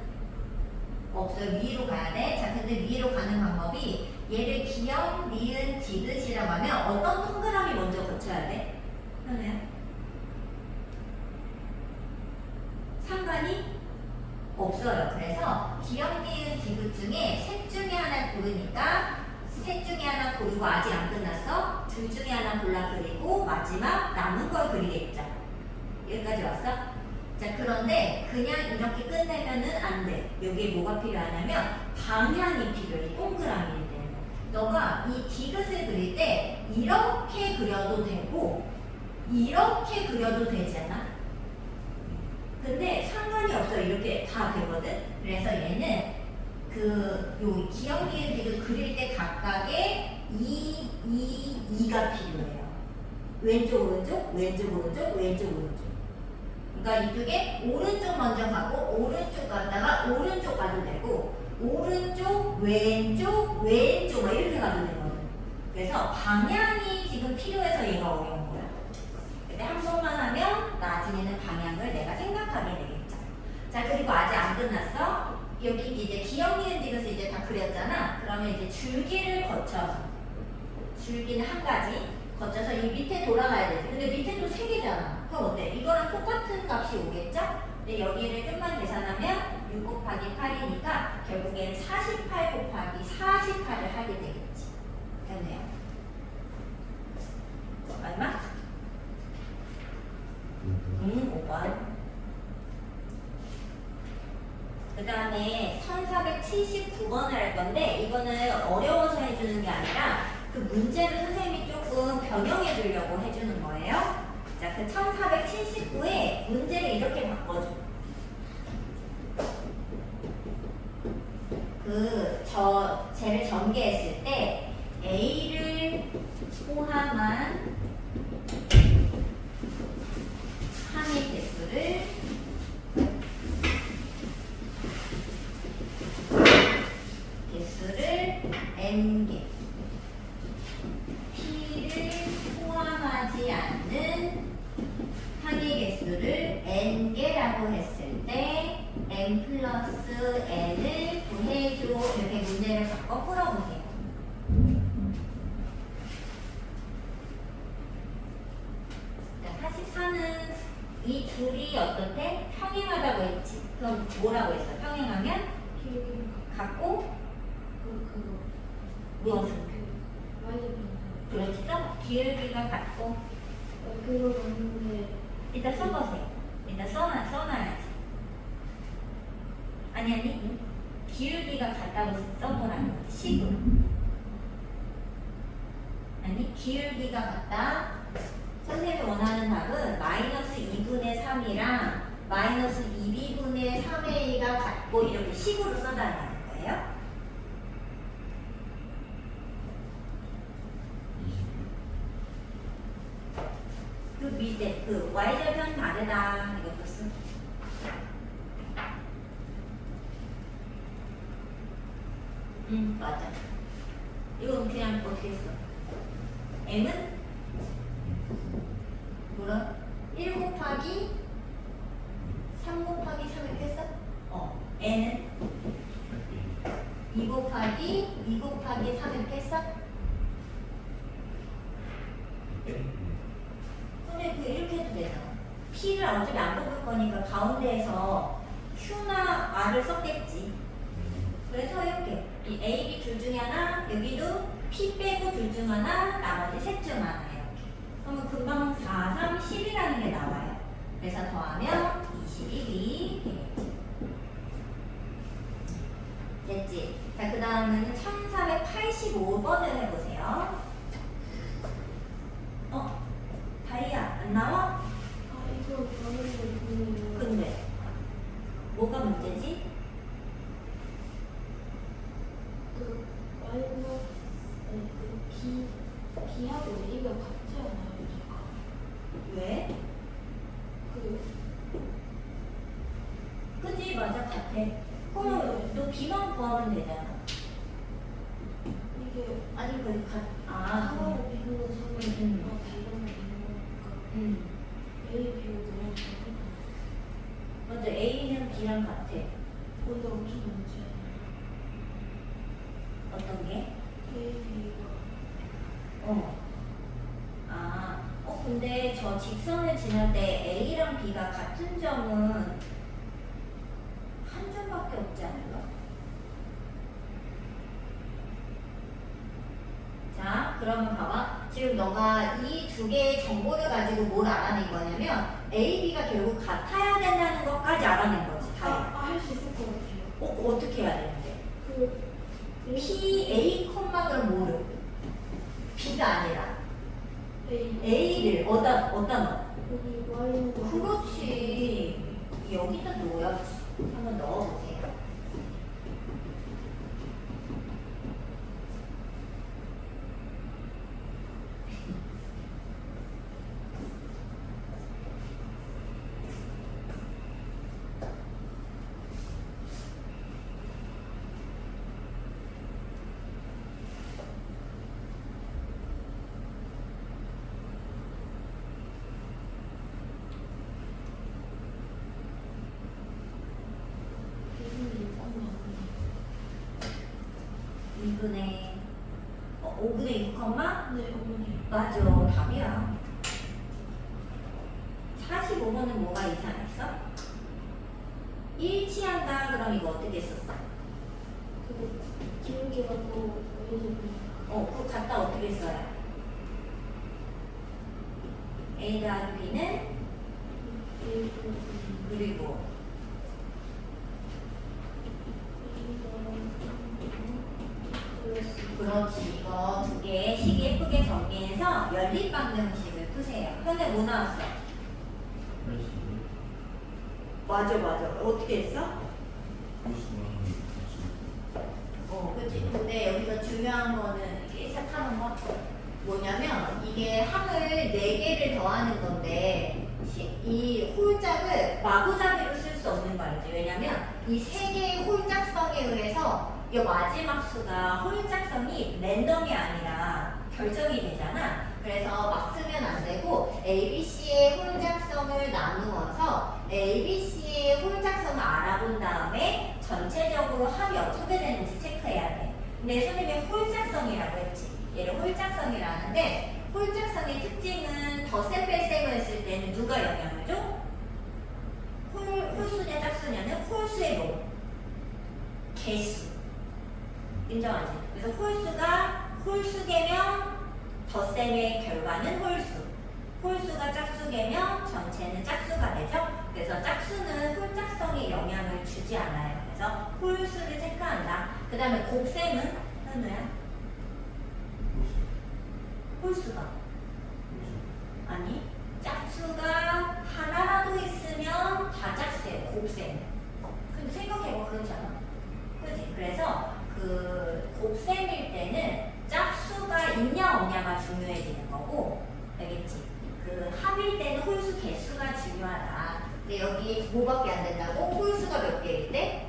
없어요. 위로 가야 돼. 자, 근데 위로 가는 방법이 얘를 기역, 니은, 디귿이라고 하면 어떤 동그라미 먼저 거쳐야 돼? 현우야? 상관이 없어요. 그래서 기역, 니은, 디귿 중에 셋 중에 하나 고르니까 셋 중에 하나 고르고 아직 안 끝났어. 둘 중에 하나 골라 그리고 마지막 남은 걸 그리겠죠. 여기까지 왔어? 자, 그런데 그냥 이렇게 끝내면은 안 돼. 여기에 뭐가 필요하냐면 방향이 필요해. 동그라미일 때는. 너가 이 디귿을 그릴 때 이렇게 그려도 되고 이렇게 그려도 되잖아. 근데 상관이 없어. 이렇게 다 되거든. 그래서 얘는 요 기역, 니은, 디귿 그릴 때 각각의 2가 필요해요. 왼쪽, 오른쪽, 왼쪽, 오른쪽, 왼쪽, 오른쪽. 그러니까 이쪽에 오른쪽 먼저 가고 오른쪽 갔다가 오른쪽 가도 되고 오른쪽, 왼쪽, 왼쪽 막 이렇게 가도 되거든. 그래서 방향이 지금 필요해서 얘가 어려운 거야. 근데 한 번만 하면 나중에는 방향을 내가 생각하게 되겠죠. 자, 그리고 아직 안 끝났어. 여기 이제 기역, 니은, 디귿을 이제 다 그렸잖아. 그러면 이제 줄기를 거쳐서 줄기는 한 가지 거쳐서 이 밑에 돌아가야 되지. 근데 밑에도 3개잖아. 그럼 어때? 이거랑 똑같은 값이 오겠죠? 근데 여기를 좀만 계산하면 6 곱하기 8이니까 결국엔 48 곱하기 48을 하게 되겠지. 됐네요. 얼마? 5번. 그 다음에 1479번을 할 건데 이거는 어려워서 해주는 게 아니라 그 문제를 선생님이 조금 변형해 주려고 해주는 거예요. 자, 그 1479에 문제를 이렇게 바꿔줘. 쟤를 전개했을 때 A를 포함한 항의 개수를 N개, P를 포함하지 않는 항의 개수를 N개라고 했을 때 N 플러스 N을 구해줘. 이렇게 문제를 바꿔 풀어보세요. 자, 44는 이 둘이 어떻대? 평행하다고 했지. 그럼 뭐라고 했어? 평행하면? 기억이 같고 그거 무엇은? 와이드 그렇지. 기울기가 같고 그거 봤는데 일단 써보세요. 일단 써놔야지. 아니 기울기가 같다고 써보라는 거지. 식으로. 아니 기울기가 같다. 선생님이 원하는 답은 마이너스 2분의 3이랑 마이너스 2b분의 3a가 같고 이렇게 식으로 써달라는 거예요. 그 밑에 그 y절편 다르다 이것도 쓰. 맞아. 이건 그냥 어떻게 써? m은 뭐라? 1 곱하기 3 곱하기 3 이렇게 써? n은 2 곱하기 3 이렇게 써? 근데 그 이렇게 해도 되잖아. P를 어차피 안 뽑을 거니까 가운데에서 Q나 R을 썼겠지. 그래서 이렇게 이 A, B 둘 중에 하나, 여기도 P 빼고 둘 중 하나, 나머지 셋 중 하나 이렇게. 그러면 금방 4, 3, 10이라는 게 나와요. 그래서 더하면 21이 되겠지. 됐지? 자, 그 다음은 1485번을 해보세요. 다리야, 안 나와? 이거 봤는데 근데 뭐가 문제지? 그 마이너스 B하고 A가 같지 않아요? 왜? 그치, 맞아, 같아. 그럼 너 B만 구하면 되잖아. 이게 아니, 상하고 B는 상하고 음. 달라면 이거니까 A 맞아. A는 B랑 같아. 근데 엄청 많지 않아요? 어떤 게? A가 근데 저 직선을 지날 때 A랑 B가 같은 점은 한 점밖에 없지 않을까? 자, 그러면 봐봐. 지금 너가 이 두 개의 정보를 가지고 뭘 알아낸 거냐면 A, B가 결국 같아야 된다는 것까지 알아낸 거지. 다. 할 수 있을 것 같아요. 어떻게 해야 되는데? 그 P, A, 그럼 뭐를? B가 아니라 A A를 어디다 넣어? 여기 Y는 그렇지. 여기다 넣어야지. 한번 넣어보세요. 무슨 2분의 5분의 6, 네, 어머니. 맞아. 답이야. 45번은 뭐가 이상했어? 일치한다. 그럼 이거 어떻게 썼어? 그거 기울기 갖고 보여주고 그거 갖다 어떻게 써요? A 더하기 B는 A 플러스 그리고 그렇지. 이거 두 개 식 예쁘게 정리해서 연립 방정식을 푸세요. 근데 뭐 나왔어? 80. 맞아. 어떻게 했어? 90만 그치. 근데 여기서 중요한 거는 이렇게 시작하는 거 뭐냐면 이게 합을 4개를 더하는 건데 이 홀짝을 마구잡이로 쓸 수 없는 거 알지? 왜냐면 이 3개의 홀짝성에 의해서 이 마지막 수가 홀짝성이 랜덤이 아니라 결정이 되잖아. 그래서 막 쓰면 안 되고 ABC의 홀짝성을 나누어서 ABC의 홀짝성을 알아본 다음에 전체적으로 합이 어떻게 되는지 체크해야 돼. 근데 선생님이 홀짝성이라고 했지. 얘를 홀짝성이라는데 홀짝성의 특징은 덧셈 뺄셈을 했을 때는 누가 영향을 줘? 홀수냐 짝수냐는 홀수의 뭐? 개수. 인정하지? 그래서 홀수계면 덧셈의 결과는 홀수. 홀수가 짝수계면 전체는 짝수가 되죠? 그래서 짝수는 홀짝성에 영향을 주지 않아요. 그래서 홀수를 체크한다. 그 다음에 곱셈은 현우야? 홀수가 아니 짝수가 하나라도 있으면 다 짝수예요. 곱셈. 근데 생각해봐 그렇지 않아? 그치? 그래서 그 곱셈일 때는 짝수가 있냐 없냐가 중요해지는 거고 알겠지? 그 합일 때는 홀수 개수가 중요하다. 근데 여기 뭐밖에 안 된다고? 홀수가 몇 개일 때?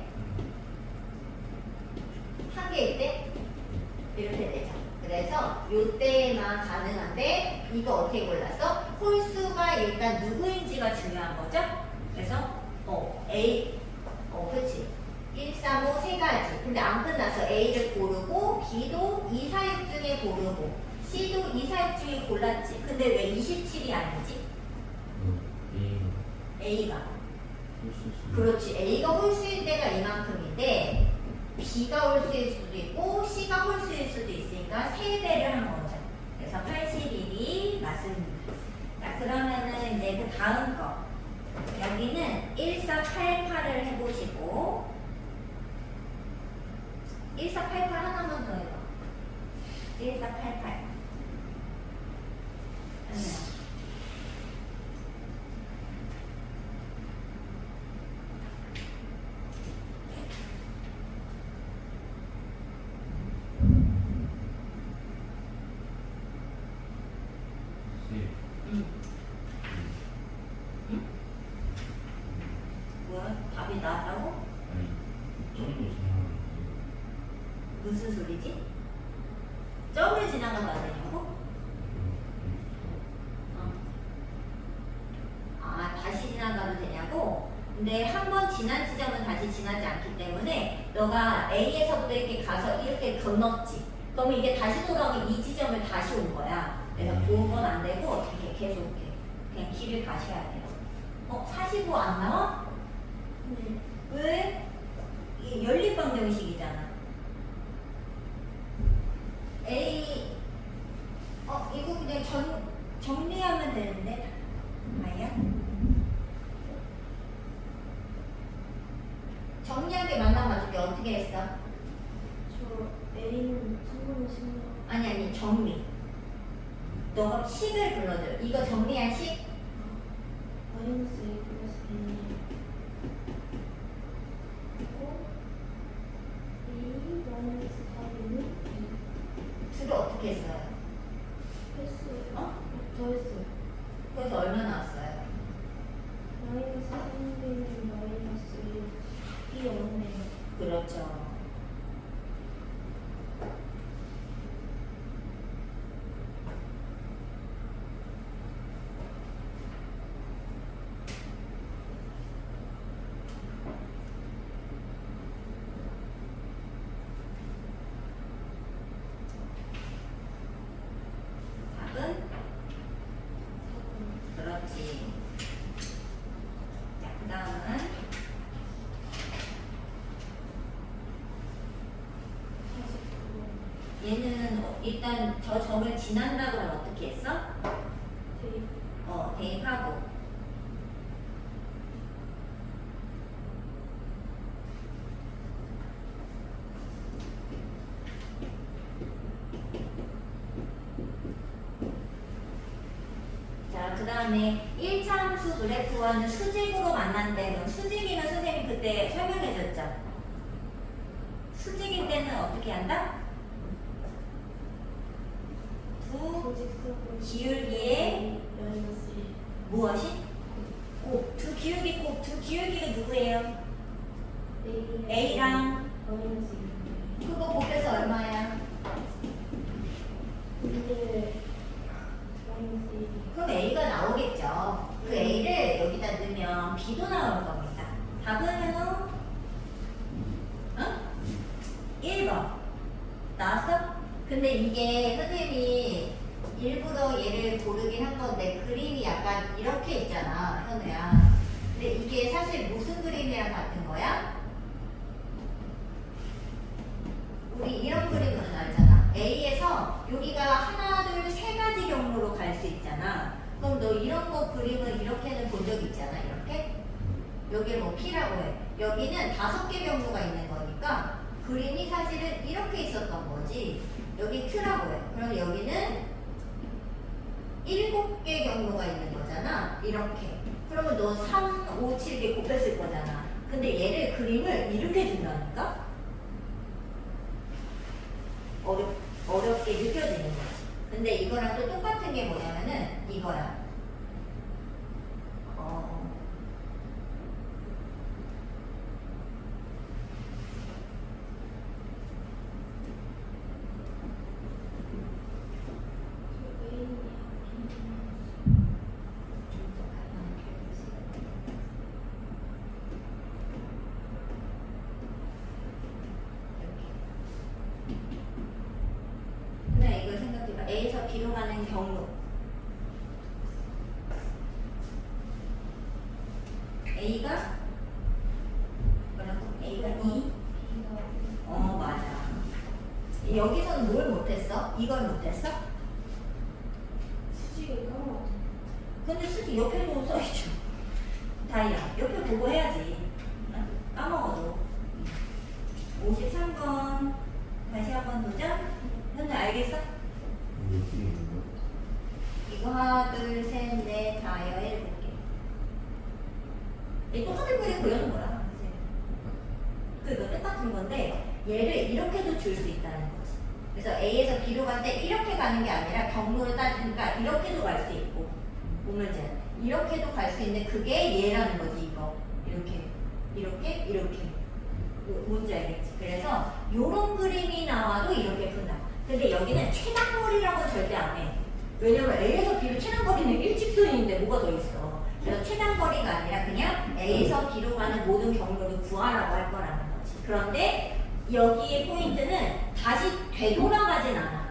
한 개일 때? 이렇게 되죠. 그래서 요때만 가능한데 이거 어떻게 골랐어? 홀수가 일단 누구인지가 중요한 거죠? 그래서 A 그치 1, 3, 5 세 가지. 근데 안 끝나서 A를 고르고 B도 2, 4, 6 중에 고르고 C도 2, 4, 6 중에 골랐지. 근데 왜 27이 아니지? A가 그렇지. A가 홀수일 때가 이만큼인데 B가 홀수일 수도 있고 C가 홀수일 수도 있으니까 3배를 한 거죠. 그래서 81이 맞습니다. 자, 그러면은 이제 그 다음 거 여기는 1488을 해보시고 1488 하나만 더 해봐. 1488 뭐야? 답이 나왔다고? 아니, 점으로 지나가는 무슨 소리지? 점을 지나가면 안 되냐고? 다시 지나가도 되냐고? 근데 한 너가 A에서부터 이렇게 가서 이렇게 건넜지. 그러면 이게 다시 돌아오면 이 지점을 다시 온 거야. 그래서 보건 안 되고 어떻게 계속 이렇게 그냥 길을 가셔야 돼요. 45 안 나와? 네. 왜? 이 연립방정식이잖아. A 이거 그냥 정리하면 되는데 아야? 정리하게 만나 맞출게 어떻게 했어? 저 A는 성분의 식량. 아니 정리. 너가 식을 불러줘. 이거 정리한 식? 마이너스 A 플러스 B는 그리고 A 마이너스 4B는 2 둘을 어떻게 했어요? 했어요. 더했어요. 그래서 얼마 나왔어요? 마이너스 3B는 마이너스 1 없네요. 그렇죠. 답은? 그렇지. 자, 그 다음은 얘는 일단 저 점을 지난다 그러면 어떻게 했어? 대입. 대입하고. 자, 그 다음에 1차 함수 그래프와는 수직으로 만난대. 그럼 수직이면 선생님이 그때 설명해줬죠? 수직일 때는 어떻게 한다? 두 기울기에 마이너스 1. 무엇이? 곱. 두 기울기 곱. 두 기울기가 누구예요? A랑 마이너스 1. 그거 곱해서 얼마야? 근데 마이너스 1이. 그럼 A가 나오겠죠. 그 A를 여기다 넣으면 B도 나올 겁니다. 답은 1번. 나왔어? 근데 이게 선생님이 일부러 얘를 고르긴 한 건데 그림이 약간 이렇게 있잖아, 현우야. 근데 이게 사실 무슨 그림이랑 같은 거야? 우리 이런 그림은 알잖아. A에서 여기가 하나, 둘, 세 가지 경로로 갈 수 있잖아. 그럼 너 이런 거 그림을 이렇게는 본 적 있잖아, 이렇게? 여기를 뭐 P라고 해. 여기는 5개 경로가 있는 거니까 그림이 사실은 이렇게 있었던 거지. 여기 Q라고 해. 그럼 여기는 7개 경로가 있는 거잖아. 이렇게. 그러면 너 3, 5, 7개 곱했을 거잖아. 근데 얘를 그림을 이렇게 준다니까? 어렵게 느껴지는 거지. 근데 이거랑 또 똑같은 게 뭐냐면은 이거야. 근데 이걸 생각해봐. A에서 B로 가는 경로. A가 뭐라고? A가 2? 맞아. 여기서는 뭘 못했어? 이걸 못했어? 수직을 까먹었죠. 근데 솔직히 옆에 보고 써있죠. 다이야. 옆에 보고 해야지. 까먹어도. 53번. 다시 한번 도전. 현우 알겠어? 이거 하나, 둘, 셋, 넷, 다, 여, 7개. 이 똑같은 그림 그려놓은 거야. 그러니까 똑같은 건데 얘를 이렇게도 줄 수 있다는 거지. 그래서 A에서 B로 갈 때 이렇게 가는 게 아니라 경로를 따지니까 이렇게도 갈 수 있고 보면은 이렇게도 갈 수 있는데 그게 얘라는 거지. 이거 이렇게 뭔지 알겠지? 그래서 요런 그림이 나와도 이렇게 푼다. 근데 여기는 최단거리라고 절대 안 해. 왜냐면 A에서 B로 최단거리는 일직선인데 뭐가 더 있어. 그래서 최단거리가 아니라 그냥 A에서 B로 가는 모든 경로를 구하라고 할 거라는 거지. 그런데 여기의 포인트는 다시 되돌아가진 않아.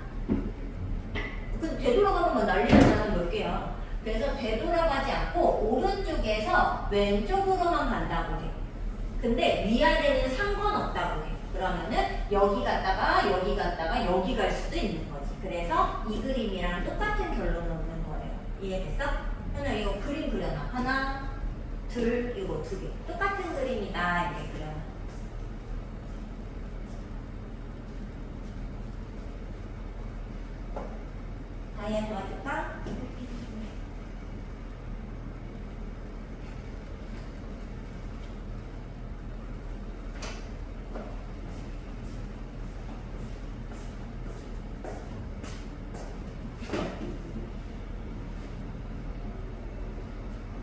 그 되돌아가면 뭐 난리 나잖아, 몇 개야. 그래서 되돌아가지 않고 오른쪽에서 왼쪽으로만 간다고 해. 근데 위아래는 상관없다고 해. 그러면은 여기 갔다가 여기 갔다가 여기 갈 수도 있는 거지. 그래서 이 그림이랑 똑같은 결론을 얻는 거예요. 이해됐어? 현아 이거 그림 그려놔. 하나, 둘, 이거 두 개. 똑같은 그림이다. 이렇게 그려놔. 다이아 도와줄까?